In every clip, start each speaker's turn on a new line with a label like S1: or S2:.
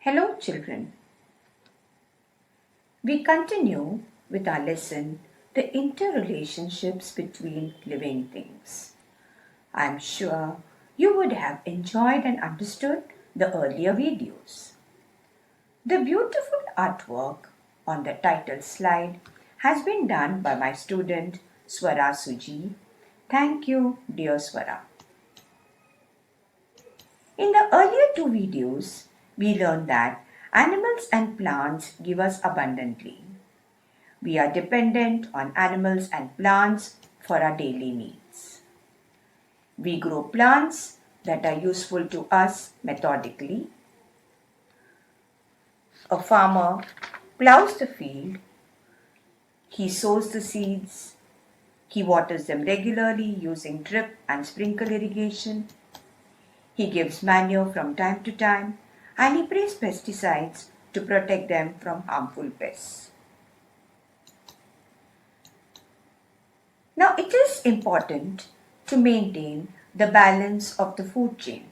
S1: Hello children. We continue with our lesson, the interrelationships between living things. I am sure you would have enjoyed and understood the earlier videos. The beautiful artwork on the title slide has been done by my student Swara Suji. Thank you, dear Swara. In the earlier two videos, we learned that animals and plants give us abundantly. We are dependent on animals and plants for our daily needs. We grow plants that are useful to us methodically. A farmer plows the field, he sows the seeds, he waters them regularly using drip and sprinkle irrigation. He gives manure from time to time and he sprays pesticides to protect them from harmful pests. Now it is important to maintain the balance of the food chain.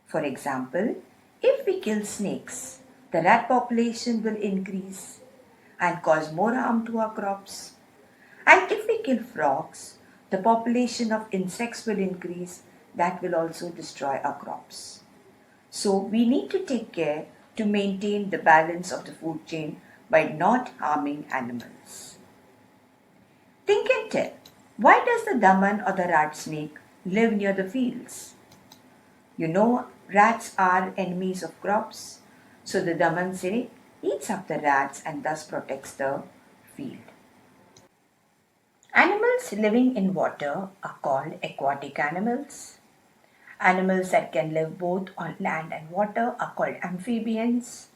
S1: For example, if we kill snakes, the rat population will increase and cause more harm to our crops. And if we kill frogs, the population of insects will increase, that will also destroy our crops. So we need to take care to maintain the balance of the food chain by not harming animals. Think and tell, why does the daman or the rat snake live near the fields? You know, rats are enemies of crops, so the daman snake eats up the rats and thus protects the field. Animals living in water are called aquatic animals. Animals that can live both on land and water are called amphibians.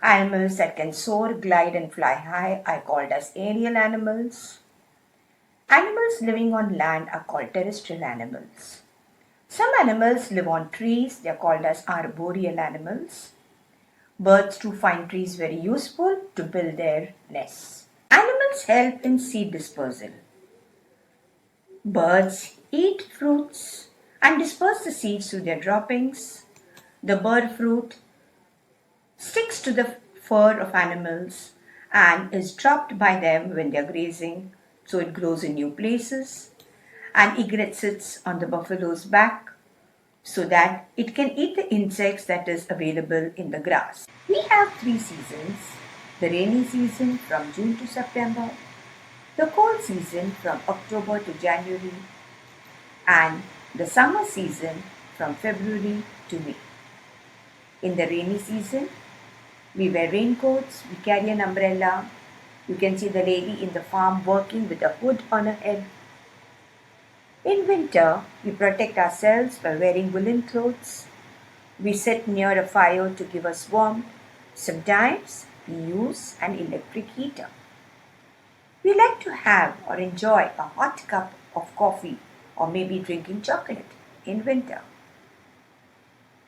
S1: Animals that can soar, glide and fly high are called as aerial animals. Animals living on land are called terrestrial animals. Some animals live on trees, they are called as arboreal animals. Birds too find trees very useful to build their nests. Animals help in seed dispersal. Birds eat fruits and disperse the seeds through their droppings. The bird fruit sticks to the fur of animals and is dropped by them when they are grazing, so it grows in new places. And egret sits on the buffalo's back so that it can eat the insects that is available in the grass. We have 3 seasons: the rainy season from June to September, the cold season from October to January, and the summer season from February to May. In the rainy season, we wear raincoats, we carry an umbrella. You can see the lady in the farm working with a hood on her head. In winter, we protect ourselves by wearing woolen clothes. We sit near a fire to give us warmth. Sometimes we use an electric heater. We like to have or enjoy a hot cup of coffee or maybe drinking chocolate in winter.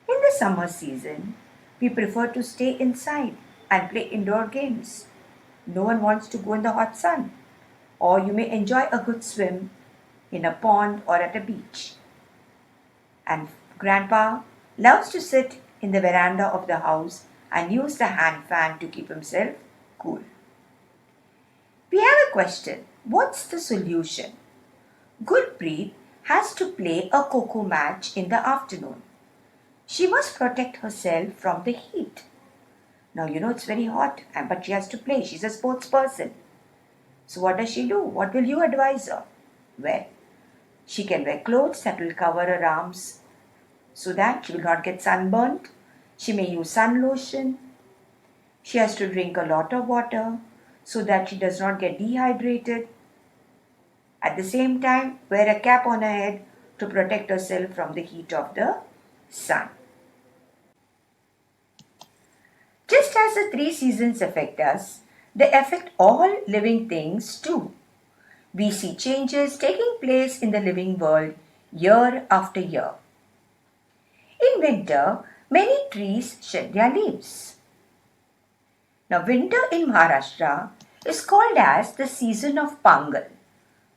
S1: In the summer season, we prefer to stay inside and play indoor games. No one wants to go in the hot sun. Or you may enjoy a good swim in a pond or at a beach. And Grandpa loves to sit in the veranda of the house and use the hand fan to keep himself cool. We have a question. What's the solution? Gurpreet has to play a coco match in the afternoon. She must protect herself from the heat. Now you know it's very hot, but she has to play. She's a sports person. So what does she do? What will you advise her? Well, she can wear clothes that will cover her arms so that she will not get sunburnt. She may use sun lotion. She has to drink a lot of water so that she does not get dehydrated. At the same time, wear a cap on her head to protect herself from the heat of the sun. Just as the 3 seasons affect us, they affect all living things too. We see changes taking place in the living world year after year. In winter, many trees shed their leaves. Now, winter in Maharashtra is called as the season of Pangal,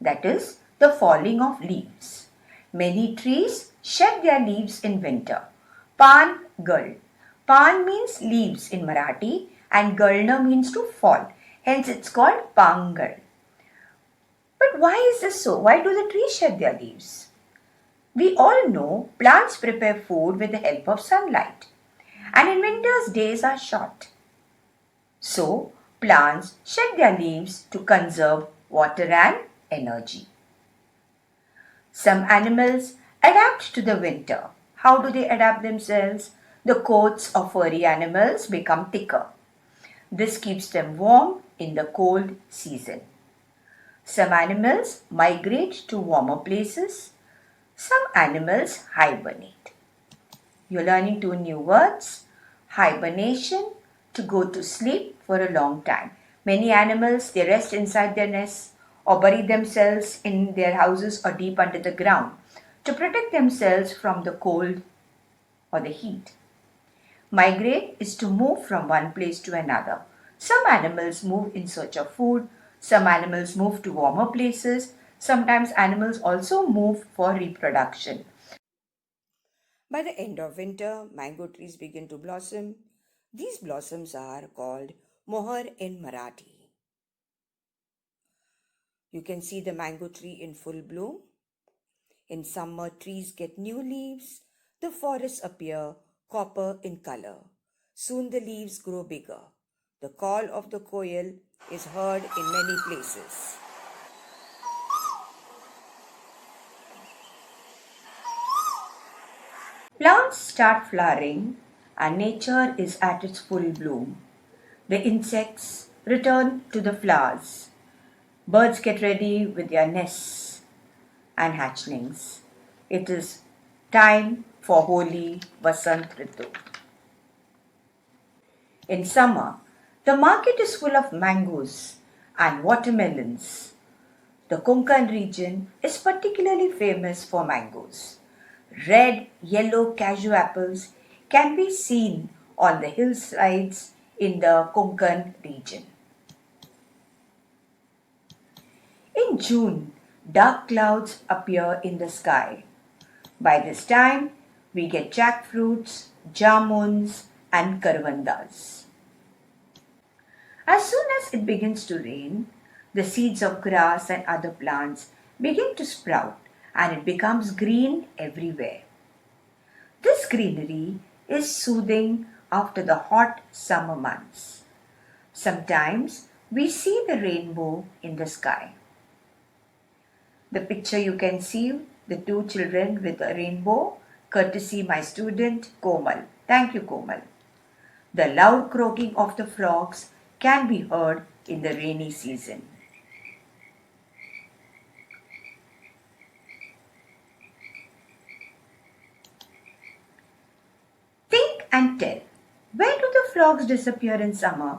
S1: that is, the falling of leaves. Many trees shed their leaves in winter. Pangal. Pan means leaves in Marathi and galna means to fall. Hence it's called pangal. But why is this so? Why do the trees shed their leaves? We all know plants prepare food with the help of sunlight. And in winters, days are short. So, plants shed their leaves to conserve water and energy. Some animals adapt to the winter. How do they adapt themselves? The coats of furry animals become thicker. This keeps them warm in the cold season. Some animals migrate to warmer places. Some animals hibernate. You're learning two new words. Hibernation, to go to sleep for a long time. Many animals, they rest inside their nests or bury themselves in their houses or deep under the ground to protect themselves from the cold or the heat. Migrate is to move from one place to another. Some animals move in search of food. Some animals move to warmer places. Sometimes animals also move for reproduction. By the end of winter, mango trees begin to blossom. These blossoms are called mohar in Marathi. You can see the mango tree in full bloom. In summer, trees get new leaves. The forests appear copper in color. Soon the leaves grow bigger. The call of the koel is heard in many places. Plants start flowering and nature is at its full bloom. The insects return to the flowers. Birds get ready with their nests and hatchlings. It is time for Holi Vasant Ritu. In summer, the market is full of mangoes and watermelons. The Konkan region is particularly famous for mangoes. Red, yellow cashew apples can be seen on the hillsides in the Konkan region. In June, dark clouds appear in the sky. By this time, we get jackfruits, jamuns, and karvandas. As soon as it begins to rain, the seeds of grass and other plants begin to sprout and it becomes green everywhere. This greenery is soothing after the hot summer months. Sometimes we see the rainbow in the sky. The picture you can see the two children with a rainbow, courtesy my student Komal. Thank you, Komal. The loud croaking of the frogs can be heard in the rainy season. Think and tell. Where do the frogs disappear in summer?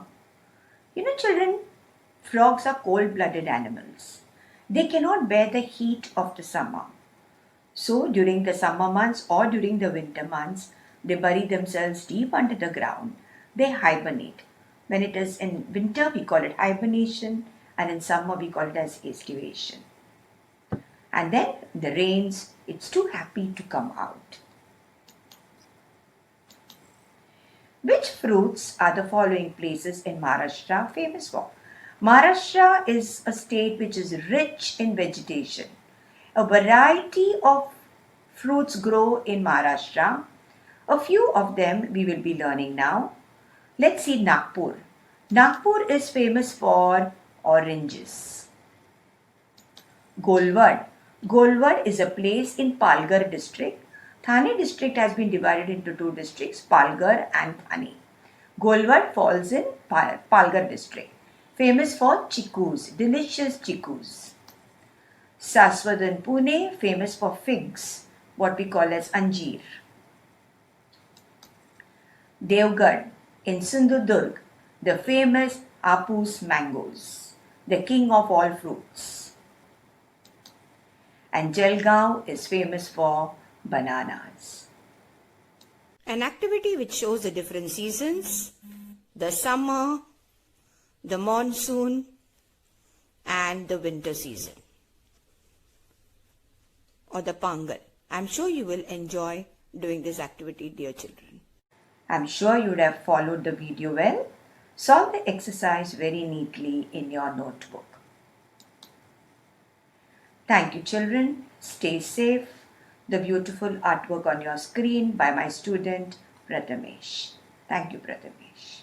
S1: You know, children, frogs are cold-blooded animals. They cannot bear the heat of the summer. So, during the summer months or during the winter months, they bury themselves deep under the ground. They hibernate. When it is in winter, we call it hibernation, and in summer, we call it as estivation. And then the rains, it's too happy to come out. Which fruits are the following places in Maharashtra famous for? Maharashtra is a state which is rich in vegetation. A variety of fruits grow in Maharashtra. A few of them we will be learning now. Let's see Nagpur. Nagpur is famous for oranges. Golwad. Golwad is a place in Palghar district. Thane district has been divided into two districts, Palghar and Thane. Golwad falls in Palghar district. Famous for chikkus, delicious chikkus. Saswad in Pune, famous for figs, what we call as anjeer. Devgarh in Sindhudurg, the famous Apus mangoes, the king of all fruits. And Jalgaon is famous for bananas. An activity which shows the different seasons, the summer, the monsoon, and the winter season, or the pangal. I'm sure you will enjoy doing this activity, dear children. I'm sure you would have followed the video well. Solve the exercise very neatly in your notebook. Thank you, children. Stay safe. The beautiful artwork on your screen by my student Prathamesh. Thank you, Prathamesh.